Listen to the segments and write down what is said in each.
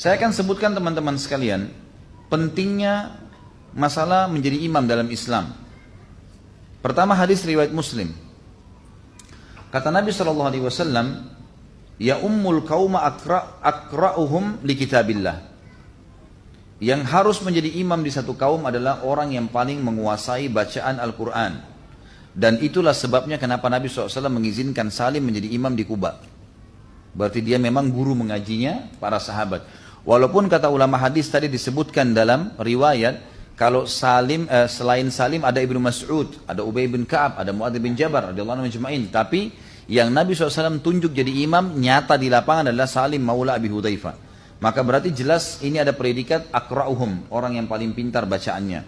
Saya akan sebutkan teman-teman sekalian, pentingnya masalah menjadi imam dalam Islam. Pertama, hadis riwayat Muslim. Kata Nabi SAW, ya ummul qauma akra'uhum li kitabillah. Yang harus menjadi imam di satu kaum adalah orang yang paling menguasai bacaan Al-Quran. Dan itulah sebabnya kenapa Nabi SAW mengizinkan Salim menjadi imam di Kuba. Berarti dia memang guru mengajinya para sahabat. Walaupun kata ulama hadis tadi disebutkan dalam riwayat, kalau Salim, selain Salim ada Ibnu Mas'ud, ada Ubay bin Ka'ab, ada Muadz bin Jabal radhiyallahu anhum ajma'in. Tapi yang Nabi SAW tunjuk jadi imam nyata di lapangan adalah Salim maula Abi Hudzaifah. Maka berarti jelas ini ada predikat akra'uhum, orang yang paling pintar bacaannya.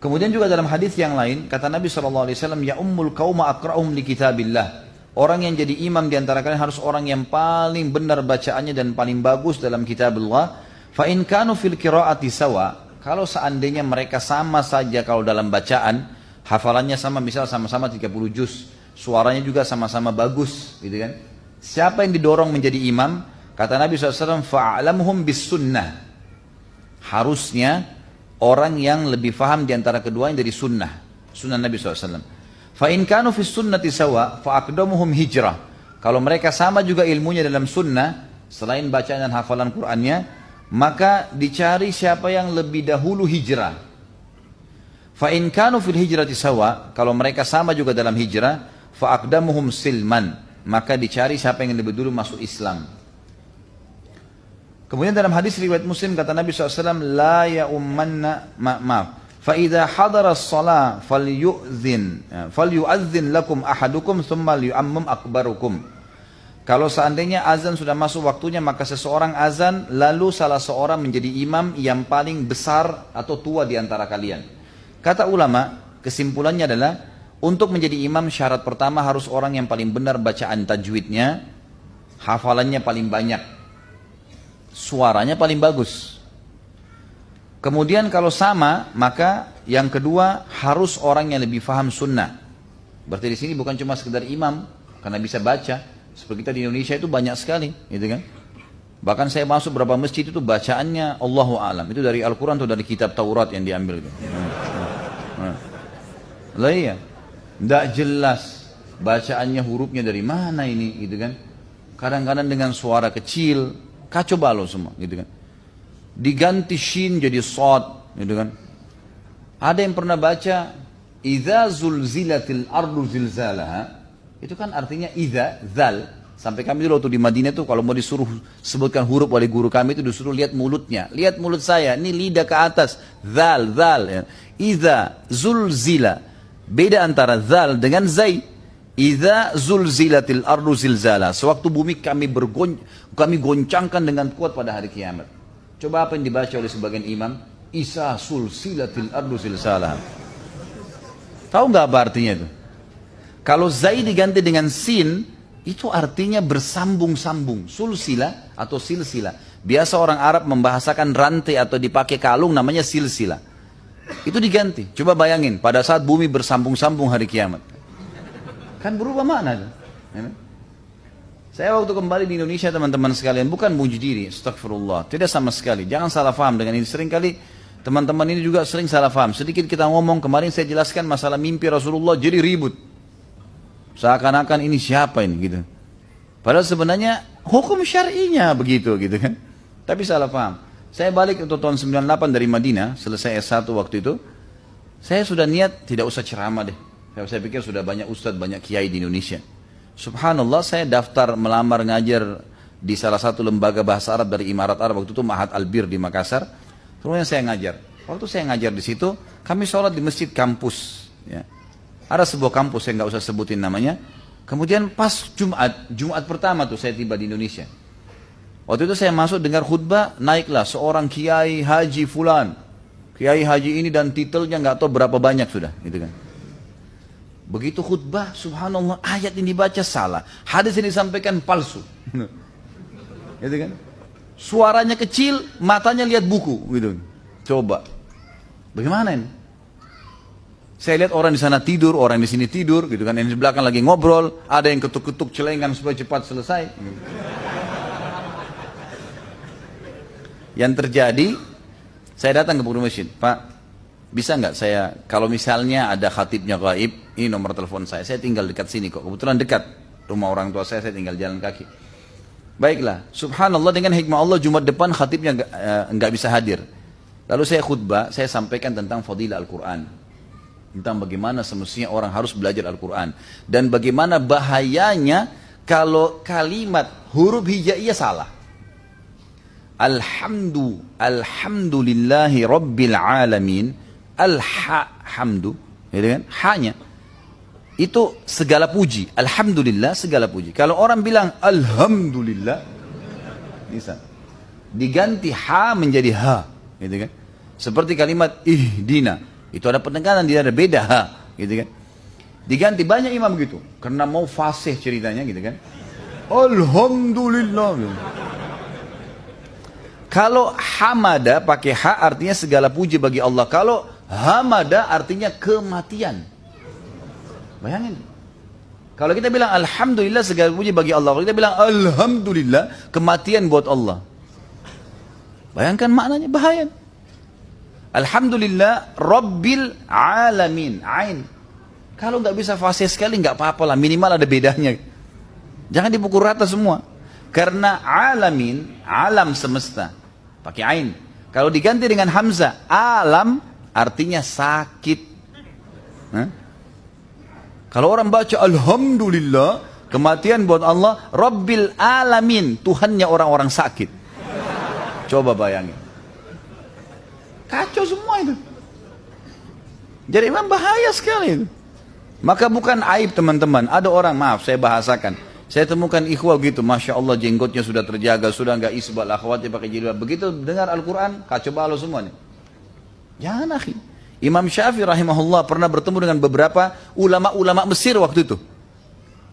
Kemudian juga dalam hadis yang lain kata Nabi SAW, ya ummul qauma akra'uhum li kitabillah. Orang yang jadi imam di antara kalian harus orang yang paling benar bacaannya dan paling bagus dalam kitabullah. Fa in kanu fil qiraati sawa, kalau seandainya mereka sama saja kalau dalam bacaan, hafalannya sama, misal sama-sama 30 juz, suaranya juga sama-sama bagus, gitu kan? Siapa yang didorong menjadi imam? Kata Nabi SAW, fa'alamhum bis sunnah. Harusnya orang yang lebih faham di antara keduanya dari sunnah Nabi SAW. Fa in kanu fis sunnati sawa fa aqdamuhum hijrah. Kalau mereka sama juga ilmunya dalam sunnah, selain bacaan dan hafalan Qur'annya, maka dicari siapa yang lebih dahulu hijrah. Fa in kanu fil hijrati sawa, kalau mereka sama juga dalam hijrah, fa aqdamuhum silman, maka dicari siapa yang lebih dulu masuk Islam. Kemudian dalam hadis riwayat Muslim kata Nabi SAW, la ya ummanna maaf. فَإِذَا حَضَرَ الصَّلَاةِ فَلْيُؤَذِّنْ لَكُمْ أَحَدُكُمْ ثُمَّ لِيُؤَمِّمْ أَكْبَرُكُمْ. Kalau seandainya azan sudah masuk waktunya, maka seseorang azan, lalu salah seorang menjadi imam yang paling besar atau tua di antara kalian. Kata ulama, kesimpulannya adalah, untuk menjadi imam syarat pertama harus orang yang paling benar bacaan tajwidnya, hafalannya paling banyak, suaranya paling bagus. Kemudian kalau sama, maka yang kedua harus orang yang lebih faham sunnah. Berarti di sini bukan cuma sekedar imam, karena bisa baca. Seperti kita di Indonesia itu banyak sekali, gitu kan? Bahkan saya masuk beberapa masjid itu bacaannya Allahu a'lam. Itu dari Al-Quran atau dari kitab Taurat yang diambil. Lah iya, tidak jelas bacaannya, hurufnya dari mana ini, gitu kan? Kadang-kadang dengan suara kecil, kacau balau semua, gitu kan? Diganti shin jadi shad, gitu kan? Ada yang pernah baca idza zulzilatil ardu zilzalaha, itu kan artinya idza, zal. Sampai kami dulu waktu di Madinah itu kalau mau disuruh sebutkan huruf oleh guru kami itu disuruh lihat mulutnya, lihat mulut saya, ini lidah ke atas, zal, ya. Idza zulzila, beda antara zal dengan zai. Idza zulzilatil ardu zilzala, sewaktu bumi kami goncangkan dengan kuat pada hari kiamat. Coba apa yang dibaca oleh sebagian imam? Isa sulsilatil ardu zilzalah. Tahu nggak apa artinya itu? Kalau zai diganti dengan sin, itu artinya bersambung-sambung. Sulsila atau silsila. Biasa orang Arab membahasakan rantai atau dipakai kalung namanya silsila. Itu diganti. Coba bayangin pada saat bumi bersambung-sambung hari kiamat. Kan berubah makna. Saya waktu kembali di Indonesia teman-teman sekalian, bukan muji diri, astagfirullah, tidak sama sekali, jangan salah faham dengan ini. Seringkali teman-teman ini juga sering salah faham. Sedikit kita ngomong, kemarin saya jelaskan masalah mimpi Rasulullah jadi ribut. Seakan-akan ini siapa ini gitu. Padahal sebenarnya hukum syar'inya begitu gitu kan. Tapi salah paham. Saya balik untuk tahun 98 dari Madinah, selesai S1 waktu itu. Saya sudah niat tidak usah ceramah deh. Saya pikir sudah banyak ustadz, banyak kiai di Indonesia. Subhanallah, saya daftar melamar ngajar di salah satu lembaga bahasa Arab dari Imarat Arab, waktu itu Mahat Albir di Makassar. Kemudian saya ngajar. Waktu saya ngajar di situ, kami sholat di masjid kampus. Ya. Ada sebuah kampus, saya nggak usah sebutin namanya. Kemudian pas Jumat pertama tuh saya tiba di Indonesia. Waktu itu saya masuk dengar khutbah, naiklah seorang kiai haji fulan. Kiai haji ini dan titelnya nggak tahu berapa banyak sudah, gitu kan. Begitu khutbah, subhanallah, ayat ini dibaca salah, hadis ini disampaikan palsu, gitu kan? Suaranya kecil, matanya lihat buku, gitu. Coba, bagaimana ini? Saya lihat orang di sana tidur, orang di sini tidur, gitu kan? Yang di belakang lagi ngobrol, ada yang ketuk-ketuk celengan supaya cepat selesai. Yang terjadi, saya datang ke pengurus masjid, Pak, bisa nggak saya, kalau misalnya ada khatibnya gaib, ini nomor telepon saya tinggal dekat sini kok, kebetulan dekat rumah orang tua saya tinggal jalan kaki. Baiklah, subhanallah dengan hikmah Allah Jumat depan khatibnya nggak bisa hadir. Lalu saya khutbah, saya sampaikan tentang fadilah Al-Quran. Tentang bagaimana semestinya orang harus belajar Al-Quran. Dan bagaimana bahayanya kalau kalimat huruf hijaiyah salah. Alhamdulillahi Rabbil Alamin. Hamdu, gitu kan? Hanya itu segala puji. Alhamdulillah segala puji. Kalau orang bilang alhamdulillah, bisa diganti ha menjadi ha, gitu kan? Seperti kalimat ihdina, itu ada penekanan, dia ada beda ha, gitu kan? Diganti, banyak imam gitu, karena mau fasih ceritanya, gitu kan? Alhamdulillah. Gitu. Kalau hamada pakai ha artinya segala puji bagi Allah. Kalau hamada artinya kematian. Bayangin. Kalau kita bilang alhamdulillah segala puji bagi Allah. Kalau kita bilang alhamdulillah kematian buat Allah. Bayangkan maknanya, bahaya. Alhamdulillah Rabbil Alamin. Ain. Kalau nggak bisa fasih sekali nggak apa-apa lah. Minimal ada bedanya. Jangan dipukul rata semua. Karena alamin, alam semesta. Pakai ain. Kalau diganti dengan hamzah, alam artinya sakit. Hah? Kalau orang baca alhamdulillah, kematian buat Allah, Rabbil Alamin, Tuhannya orang-orang sakit. Coba bayangin. Kacau semua itu. Jadi memang bahaya sekali itu. Maka bukan aib teman-teman. Ada orang, maaf saya bahasakan. Saya temukan ikhwah gitu, Masya Allah jenggotnya sudah terjaga, sudah nggak isbal, akhwatnya pakai jilbab. Begitu dengar Al-Quran, kacau balau semuanya. Jangan akhi. Imam Syafi'i rahimahullah pernah bertemu dengan beberapa ulama-ulama Mesir waktu itu.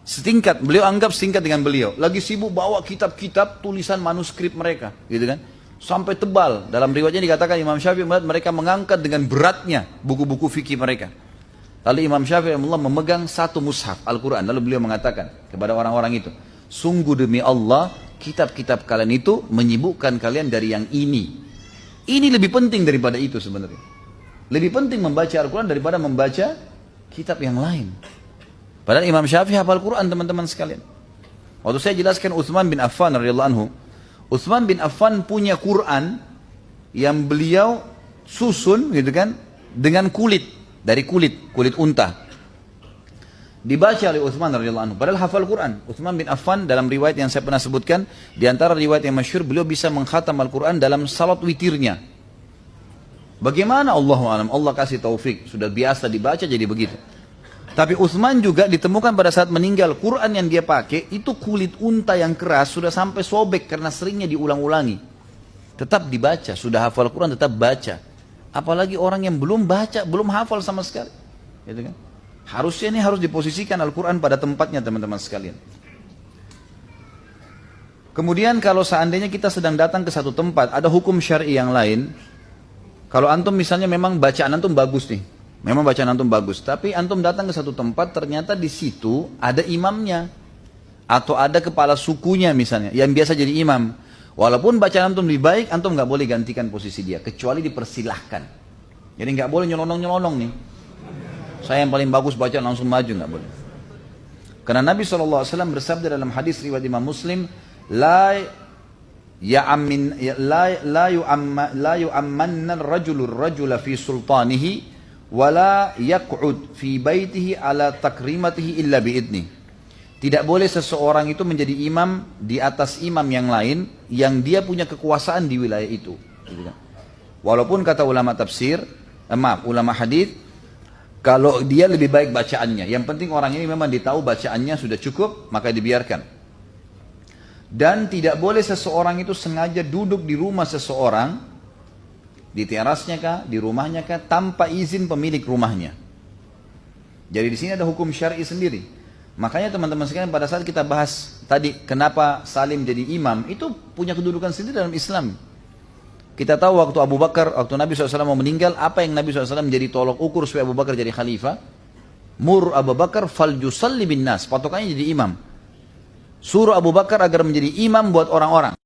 Setingkat, beliau anggap setingkat dengan beliau. Lagi sibuk bawa kitab-kitab tulisan manuskrip mereka, gitu kan. Sampai tebal. Dalam riwayatnya dikatakan Imam Syafi'i melihat mereka mengangkat dengan beratnya buku-buku fikih mereka. Lalu Imam Syafi'i memegang satu mushaf Al-Quran. Lalu beliau mengatakan kepada orang-orang itu, sungguh demi Allah, kitab-kitab kalian itu menyibukkan kalian dari yang ini. Ini lebih penting daripada itu sebenarnya. Lebih penting membaca Al-Quran daripada membaca kitab yang lain. Padahal Imam Syafi'i hafal Al-Quran teman-teman sekalian. Waktu saya jelaskan Utsman bin Affan radhiyallahu anhu, Utsman bin Affan punya Quran yang beliau susun gitu kan dengan kulit. Dari kulit unta. Dibaca oleh Utsman radhiyallahu anhu. Padahal hafal Quran. Utsman bin Affan dalam riwayat yang saya pernah sebutkan, di antara riwayat yang masyhur, beliau bisa mengkhatam Al-Quran dalam salat witirnya. Bagaimana Allahu a'lam, Allah kasih taufik, sudah biasa dibaca jadi begitu. Tapi Utsman juga ditemukan pada saat meninggal, Quran yang dia pakai itu kulit unta yang keras, sudah sampai sobek karena seringnya diulang-ulangi. Tetap dibaca, sudah hafal Quran tetap baca. Apalagi orang yang belum baca, belum hafal sama sekali. Gitu kan? Harusnya ini harus diposisikan Al-Quran pada tempatnya teman-teman sekalian. Kemudian kalau seandainya kita sedang datang ke satu tempat, ada hukum syar'i yang lain. Kalau antum misalnya memang bacaan antum bagus nih. Memang bacaan antum bagus. Tapi antum datang ke satu tempat, ternyata di situ ada imamnya. Atau ada kepala sukunya misalnya, yang biasa jadi imam. Walaupun bacaan antum lebih baik, antum nggak boleh gantikan posisi dia, kecuali dipersilahkan. Jadi nggak boleh nyelonong-nyelonong nih. Saya yang paling bagus baca langsung maju, nggak boleh. Karena Nabi SAW bersabda dalam hadis riwayat Imam Muslim, la yu'ammanna ar-rajula fi sultanihi wa la yaq'ud fi baitihi ala takrimatihi illa bi'idni. Tidak boleh seseorang itu menjadi imam di atas imam yang lain yang dia punya kekuasaan di wilayah itu. Walaupun kata ulama tafsir, ulama hadis, kalau dia lebih baik bacaannya. Yang penting orang ini memang ditahu bacaannya sudah cukup, maka dibiarkan. Dan tidak boleh seseorang itu sengaja duduk di rumah seseorang, di terasnya kah, di rumahnya kah, tanpa izin pemilik rumahnya. Jadi di sini ada hukum syar'i sendiri. Makanya teman-teman sekalian pada saat kita bahas tadi kenapa Salim jadi imam, itu punya kedudukan sendiri dalam Islam. Kita tahu waktu Abu Bakar, waktu Nabi SAW mau meninggal, apa yang Nabi SAW menjadi tolok ukur supaya Abu Bakar jadi khalifah? Mur Abu Bakar faljusalli bin nas, patokannya jadi imam. Suruh Abu Bakar agar menjadi imam buat orang-orang.